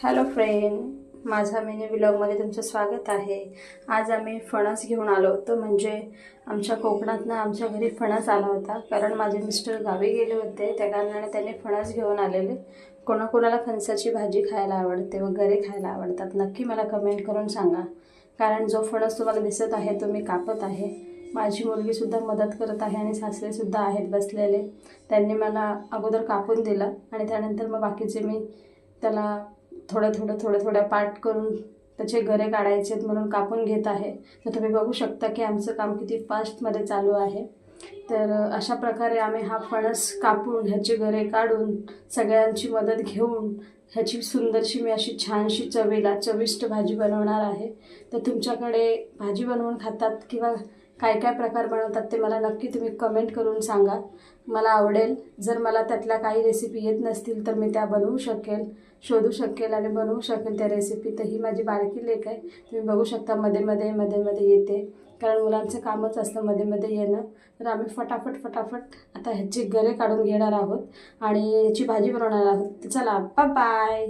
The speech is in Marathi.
हॅलो फ्रेंड, माझा मिनी व्लॉगमध्ये तुमचं स्वागत आहे। आज आम्ही फणस घेऊन आलो होतो। म्हणजे आमच्या कोकणातनं आमच्या घरी फणस आला होता, कारण माझे मिस्टर गावी गेले होते, त्या कारणाने त्यांनी फणस घेऊन आलेले। कोणाकोणाला फणसाची भाजी खायला आवडते व गरे खायला आवडतात, नक्की मला कमेंट करून सांगा। कारण जो फणस तुम्हाला दिसत आहे तो मी कापत आहे। माझी मुलगीसुद्धा मदत करत आहे आणि सासरेसुद्धा आहेत बसलेले। त्यांनी मला अगोदर कापून दिलं आणि त्यानंतर मग बाकीचे मी त्याला थोड्या पार्ट करून त्याचे गरे काढायचे म्हणून कापून घेत आहे। तर तुम्ही बघू शकता की आमचं काम किती फास्टमध्ये चालू आहे। तर अशा प्रकारे आम्ही हा फणस कापून ह्याचे गरे काढून सगळ्यांची मदत घेऊन ह्याची सुंदरशी मी अशी छानशी चविष्ट भाजी बनवणार आहे। तर तुमच्याकडे भाजी बनवून खातात किंवा काय काय प्रकार बनवतात ते मला नक्की तुम्ही कमेंट करून सांगा। मला आवडेल, जर मला त्यातल्या काही रेसिपी येत नसतील तर मी त्या बनवू शकेल, शोधू शकेल आणि बनवू शकेल त्या रेसिपी। तर ही माझी बारकी लेक आहे, तुम्ही बघू शकता मध्ये मध्ये येते, कारण मुलांचं कामच असतं मध्ये येणं। तर आम्ही फटाफट आता ह्याचे गरे काढून घेणार आहोत आणि याची भाजी बनवणार आहोत। तर चला, बाय बाय।